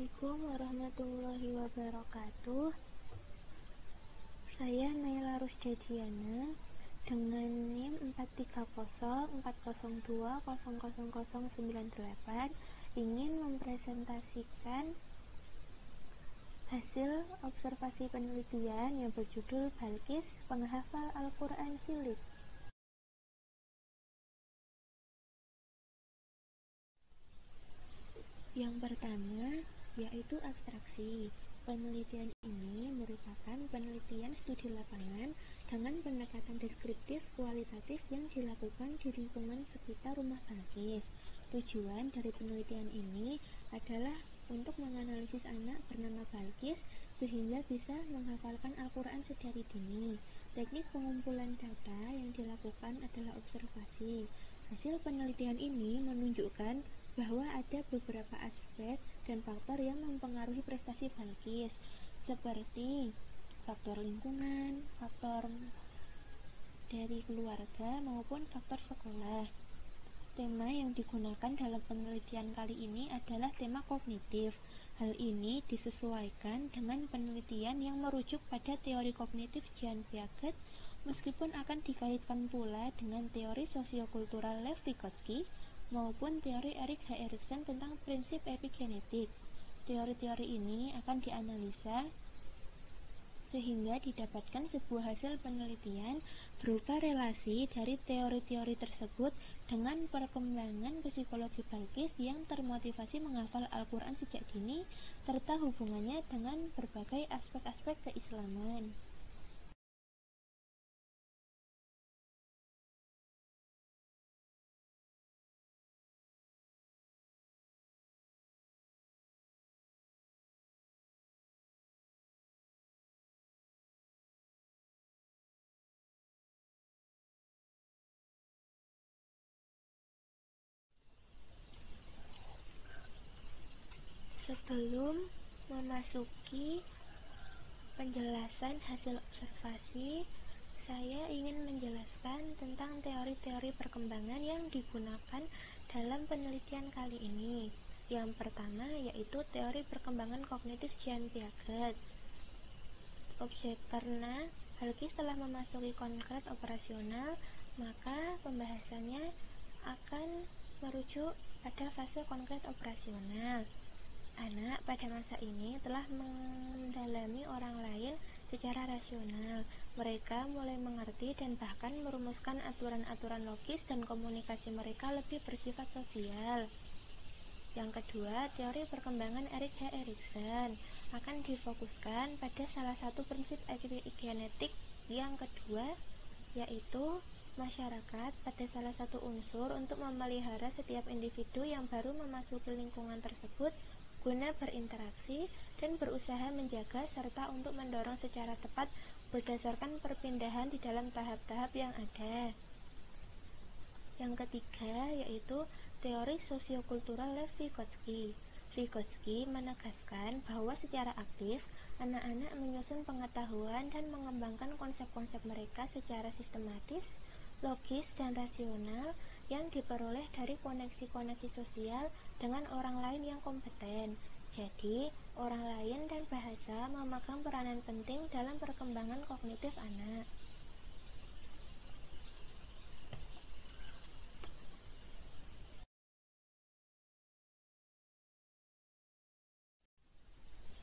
Assalamualaikum warahmatullahi wabarakatuh. Saya Naila Rusdiana dengan NIM 43040020098 ingin mempresentasikan hasil observasi penelitian yang berjudul Balkis, penghafal Al-Quran Cilik. Yang pertama yaitu abstraksi. Penelitian ini merupakan penelitian studi lapangan dengan pendekatan deskriptif kualitatif yang dilakukan di lingkungan sekitar rumah Balkis. Tujuan dari penelitian ini adalah untuk menganalisis anak bernama Balkis sehingga bisa menghafalkan Al-Quran sedari dini. Teknik pengumpulan data yang dilakukan adalah observasi. Hasil penelitian ini menunjukkan bahwa ada beberapa aspek dan faktor yang mempengaruhi prestasi Balkis, seperti faktor lingkungan, faktor dari keluarga, maupun faktor sekolah. Tema yang digunakan dalam penelitian kali ini adalah tema kognitif. Hal ini disesuaikan dengan penelitian yang merujuk pada teori kognitif Jean Piaget, meskipun akan dikaitkan pula dengan teori sosiokultural Lev Vygotsky maupun teori Erik H. Erikson tentang prinsip epigenetik. Teori-teori ini akan dianalisa sehingga didapatkan sebuah hasil penelitian berupa relasi dari teori-teori tersebut dengan perkembangan psikologi Balkis yang termotivasi menghafal Al-Quran sejak dini serta hubungannya dengan berbagai aspek-aspek keislaman. Sebelum memasuki penjelasan hasil observasi, saya ingin menjelaskan tentang teori-teori perkembangan yang digunakan dalam penelitian kali ini. Yang pertama yaitu teori perkembangan kognitif Jean Piaget. Karena Balkis telah memasuki konkret operasional, maka pembahasannya akan merujuk pada fase konkret operasional. Anak pada masa ini telah mendalami orang lain secara rasional. Mereka mulai mengerti dan bahkan merumuskan aturan-aturan logis dan komunikasi mereka lebih bersifat sosial. Yang kedua, teori perkembangan Erik H. Erikson akan difokuskan pada salah satu prinsip epigenetik yang kedua, yaitu masyarakat pada salah satu unsur untuk memelihara setiap individu yang baru memasuki lingkungan tersebut guna berinteraksi dan berusaha menjaga serta untuk mendorong secara tepat berdasarkan perpindahan di dalam tahap-tahap yang ada. Yang ketiga yaitu teori sosiokultural Lev Vygotsky. Vygotsky menegaskan bahwa secara aktif anak-anak menyusun pengetahuan dan mengembangkan konsep-konsep mereka secara sistematis, logis, dan rasional yang diperoleh dari koneksi-koneksi sosial dengan orang lain yang kompeten. Jadi, orang lain dan bahasa memegang peranan penting dalam perkembangan kognitif anak.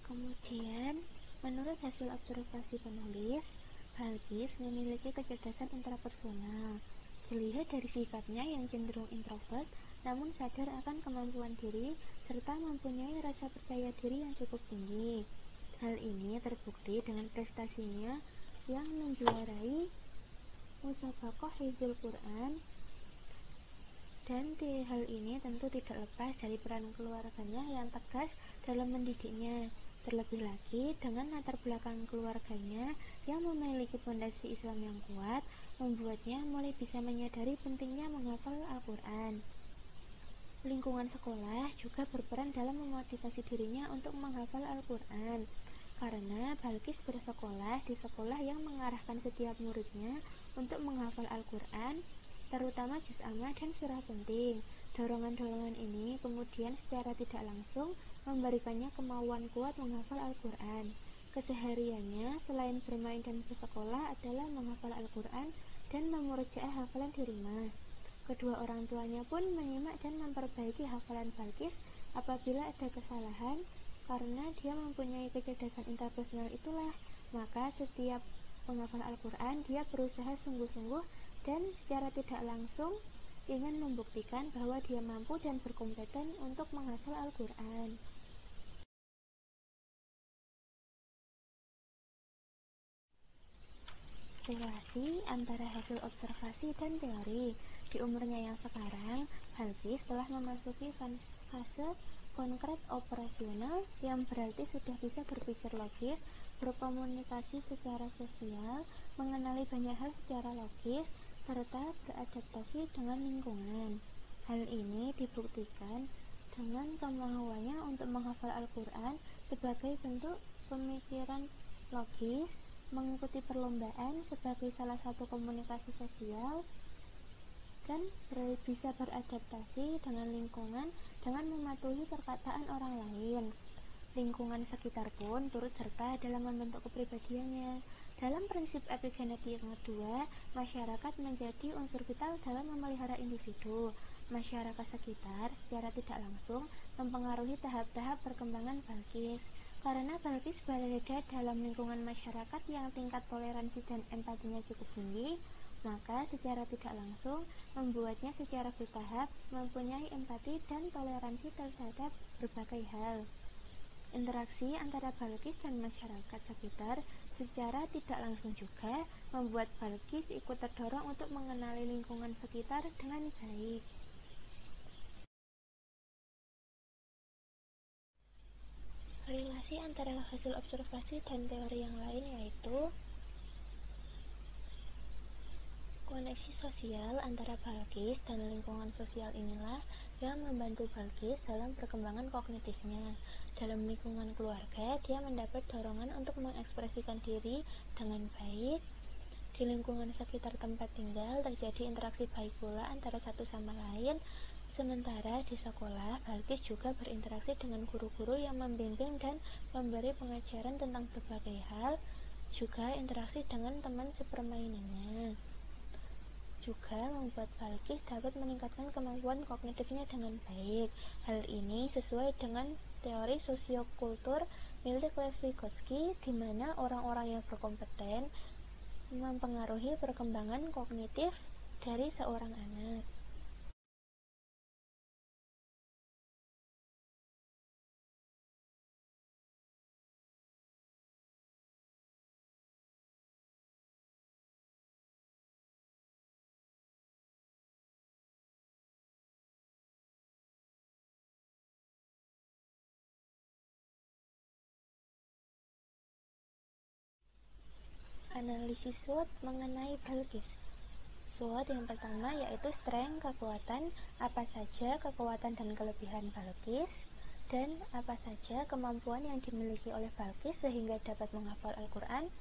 Kemudian, menurut hasil observasi penulis, Balkis memiliki kecerdasan intrapersonal. Dilihat dari sikapnya yang cenderung introvert, namun sadar akan kemampuan diri, serta mempunyai rasa percaya diri yang cukup tinggi. Hal ini terbukti dengan prestasinya yang menjuarai Musabaqah Hifdzul Quran, dan hal ini tentu tidak lepas dari peran keluarganya yang tegas dalam mendidiknya. Terlebih lagi, dengan latar belakang keluarganya yang memiliki fondasi Islam yang kuat, membuatnya mulai bisa menyadari pentingnya menghafal Al-Quran. Lingkungan sekolah juga berperan dalam memotivasi dirinya untuk menghafal Al-Quran, karena Balkis bersekolah di sekolah yang mengarahkan setiap muridnya untuk menghafal Al-Quran, terutama juz amma dan surah penting. Dorongan-dorongan ini kemudian secara tidak langsung memberikannya kemauan kuat menghafal Al-Quran. Kesehariannya, selain bermain dan bersekolah, adalah menghafal Al-Quran dan memurojaah hafalan di rumah. Kedua orang tuanya pun menyimak dan memperbaiki hafalan Balqis apabila ada kesalahan. Karena dia mempunyai kecerdasan interpersonal itulah, maka setiap menghafal Al-Quran dia berusaha sungguh-sungguh dan secara tidak langsung ingin membuktikan bahwa dia mampu dan berkompeten untuk menghafal Al-Quran. Relasi antara hasil observasi dan teori. Di umurnya yang sekarang, Balqis telah memasuki fase konkret operasional, yang berarti sudah bisa berpikir logis, berkomunikasi secara sosial, mengenali banyak hal secara logis, serta beradaptasi dengan lingkungan. Hal ini dibuktikan dengan kemampuannya untuk menghafal Al-Quran sebagai bentuk pemikiran logis, mengikuti perlombaan sebagai salah satu komunikasi sosial, dan bisa beradaptasi dengan lingkungan dengan mematuhi perkataan orang lain. Lingkungan sekitar pun turut serta dalam membentuk kepribadiannya. Dalam prinsip epigenetik yang kedua, masyarakat menjadi unsur vital dalam memelihara individu. Masyarakat sekitar secara tidak langsung mempengaruhi tahap-tahap perkembangan Balqis. Karena Balqis berada dalam lingkungan masyarakat yang tingkat toleransi dan empatinya cukup tinggi, maka secara tidak langsung membuatnya secara bertahap mempunyai empati dan toleransi terhadap berbagai hal. Interaksi antara Balqis dan masyarakat sekitar secara tidak langsung juga membuat Balqis ikut terdorong untuk mengenali lingkungan sekitar dengan baik. Relasi antara hasil observasi dan teori yang lain yaitu koneksi sosial antara Balqis dan lingkungan sosial inilah yang membantu Balqis dalam perkembangan kognitifnya. Dalam lingkungan keluarga, dia mendapat dorongan untuk mengekspresikan diri dengan baik. Di lingkungan sekitar tempat tinggal terjadi interaksi baik pula antara satu sama lain. Sementara di sekolah, Balqis juga berinteraksi dengan guru-guru yang membimbing dan memberi pengajaran tentang berbagai hal, juga interaksi dengan teman sepermainannya. Juga membuat Balqis dapat meningkatkan kemampuan kognitifnya dengan baik. Hal ini sesuai dengan teori sosiokultur milik Lev Vygotsky, di mana orang-orang yang berkompeten mempengaruhi perkembangan kognitif dari seorang anak. Analisis SWOT mengenai Balqis. SWOT yang pertama yaitu strength, kekuatan, apa saja kekuatan dan kelebihan Balqis, dan apa saja kemampuan yang dimiliki oleh Balqis sehingga dapat menghafal Al-Quran.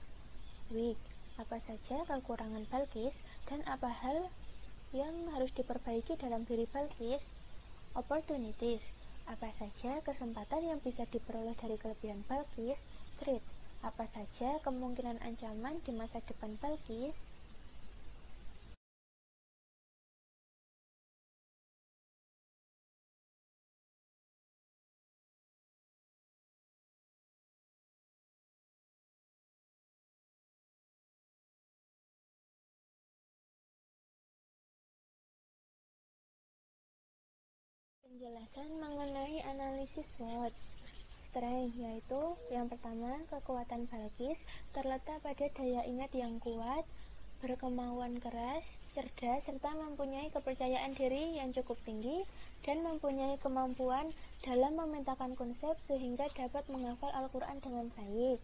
Weak, apa saja kekurangan Balqis dan apa hal yang harus diperbaiki dalam diri Balqis. Opportunities, apa saja kesempatan yang bisa diperoleh dari kelebihan Balqis. Threat, apa saja kemungkinan ancaman di masa depan Balqis. Penjelasan mengenai analisis SWOT. Strength yaitu yang pertama, kekuatan Balqis terletak pada daya ingat yang kuat, berkemauan keras, cerdas, serta mempunyai kepercayaan diri yang cukup tinggi, dan mempunyai kemampuan dalam memetakan konsep sehingga dapat menghafal Al-Quran dengan baik.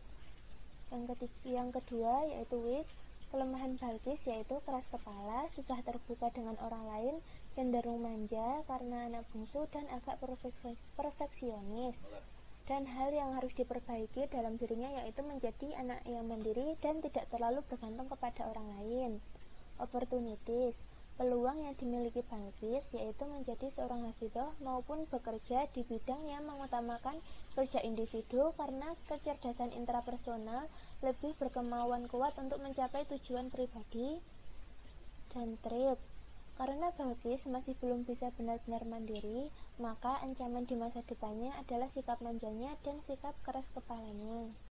Yang kedua yaitu weak. Kelemahan Balqis yaitu keras kepala, susah terbuka dengan orang lain, cenderung manja karena anak bungsu, dan agak perfeksionis. Dan hal yang harus diperbaiki dalam dirinya yaitu menjadi anak yang mandiri dan tidak terlalu bergantung kepada orang lain. Opportunities, Peluang yang dimiliki Balqis yaitu menjadi seorang hafidhah maupun bekerja di bidang yang mengutamakan kerja individu karena kecerdasan intrapersonal lebih berkemauan kuat untuk mencapai tujuan pribadi dan trip. Karena Balqis masih belum bisa benar-benar mandiri, maka ancaman di masa depannya adalah sikap manjanya dan sikap keras kepalanya.